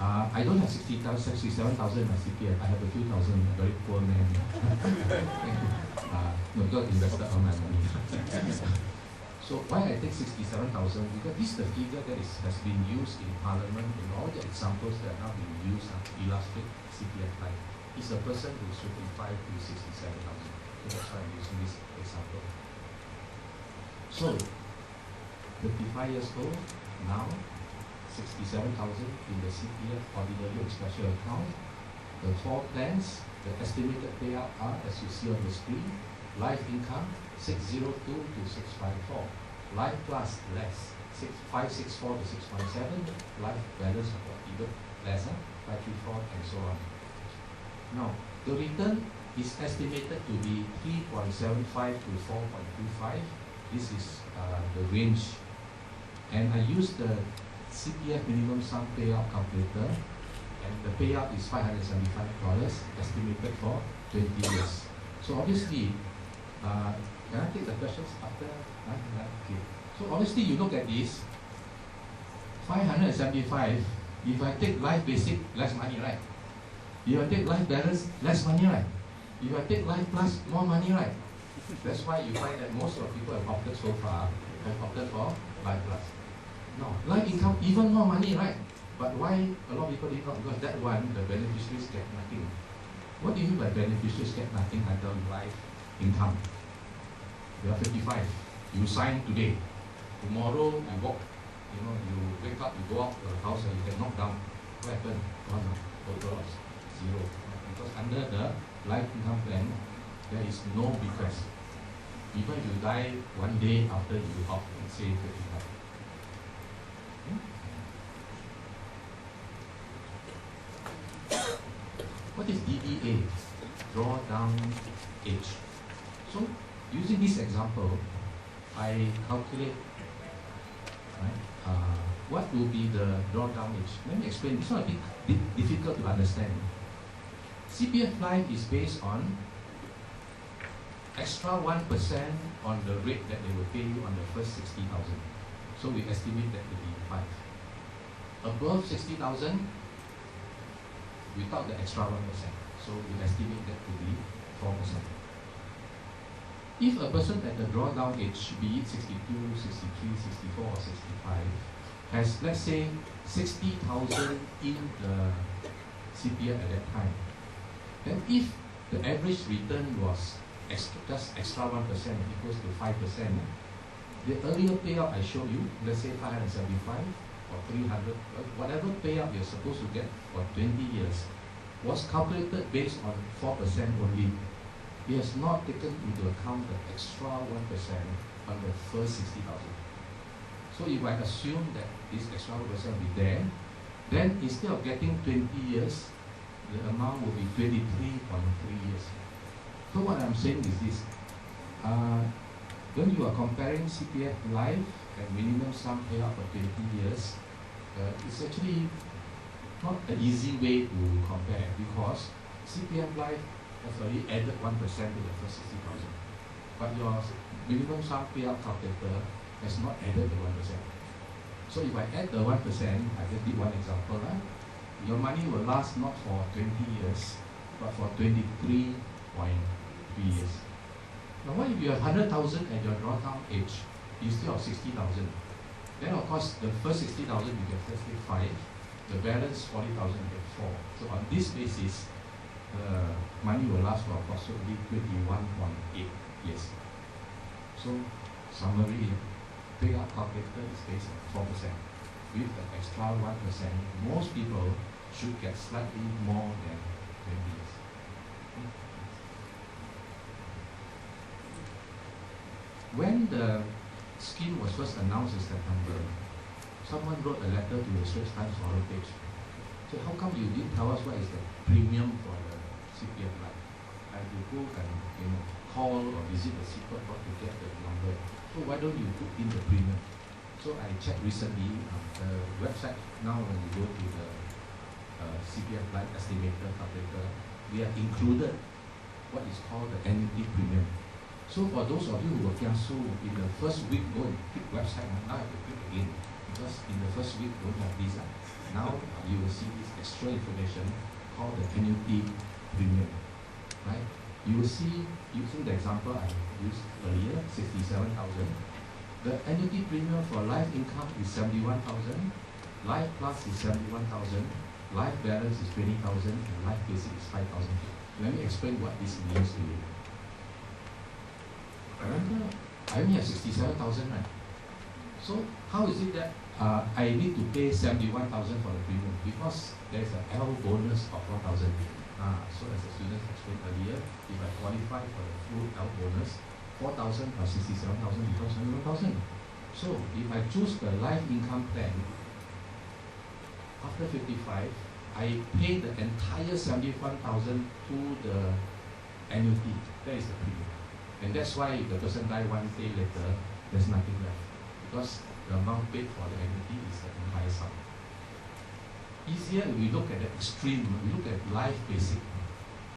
I don't have 67,000 in my CPF. I have a few thousand. I'm a very poor man. No, because I invested all my money. So why I take 67,000? Because this is the figure that has been used in Parliament in all the examples that are now being used to illustrate CPF life. It's a person who is 55 to 67,000. So that's why I'm using this example. So 55 years old now. 67,000 in the CPF ordinary and special account. The four plans, the estimated payout are, as you see on the screen, life income 602 to 654, life plus less 564 to 617, life balance of even lesser 534 and so on. Now the return is estimated to be 3.75 to 4.25. This is the range, and I use the CPF minimum sum payout calculator, and the payout is $575 estimated for 20 years. So obviously, can I take the questions after? Okay. So obviously, you look at this, 575. If I take life basic, less money, right? If I take life balance, less money, right? If I take life plus, more money, right? That's why you find that most of the people have opted so far have opted for life plus. No, life income, even more money, right? But why a lot of people did not? Because that one, the beneficiaries get nothing. What do you mean by beneficiaries get nothing under life income? You are 55. You sign today. Tomorrow you walk, you wake up, you go out to the house and you get knocked down. What happened? Gone, total loss, zero. Because under the life income plan, there is no bequest. Even if you die one day after you opt and say 55. What is DDA? Drawdown age. So, using this example, I calculate what will be the drawdown age. Let me explain. It's not a bit difficult to understand. CPF life is based on extra 1% on the rate that they will pay you on the first 60,000. So we estimate that to be 5. Above 60,000, without the extra 1%. So we estimate that to be 4%. If a person at the drawdown age, be it 62, 63, 64, or 65, has, let's say, 60,000 in the CPF at that time, then if the average return was just extra 1% equals to 5%, the earlier payout I showed you, let's say 575 or 300, whatever payout you're supposed to get for 20 years, was calculated based on 4% only. It has not taken into account the extra 1% on the first 60,000. So if I assume that this extra 1% will be there, then instead of getting 20 years, the amount will be 23.3 years. So what I'm saying is this, when you are comparing CPF life and minimum sum payout for 20 years, it's actually not an easy way to compare, because CPF life has already added 1% to the first 60,000. But your minimum sum payout calculator has not added the 1%. So if I add the 1%, I just did one example, right? Your money will last not for 20 years, but for 23.3 years. Now what if you have 100,000 at your drawdown age instead of 60,000? Then of course the first 60,000 you get firstly 5, the balance 40,000 you get 4. So on this basis, money will last for approximately 21.8 years. So summary, payout calculator is based on 4%. With the extra 1%, most people should get slightly more than 20 years. When the scheme was first announced in September, someone wrote a letter to the Straits Times forum page. So how come you didn't tell us what is the premium for the CPF life? I have to go and call or visit the secret board to get the number. So why don't you put in the premium? So I checked recently the website. Now when you go to the CPF life estimator calculator, we have included what is called the annuity premium. So for those of you who were kiasu in the first week, go and click website. Now I have to click again because in the first week don't have this. Now you will see this extra information called the annuity premium, right? You will see, using the example I used earlier, 67,000. The annuity premium for life income is 71,000, life plus is 71,000, life balance is 20,000, and life basic is 5,000. Let me explain what this means to you. Remember, I only have 67,000, right? So how is it that I need to pay 71,000 for the premium? Because there's an L bonus of 4,000. So as the students explained earlier, if I qualify for the full L bonus, 4,000 plus 67,000 becomes 100,000. So if I choose the life income plan, after 55, I pay the entire 71,000 to the annuity. That is the premium. And that's why if the person dies 1 day later, there's nothing left. Because the amount paid for the annuity is the entire sum. Easier if we look at the extreme, we look at life basic.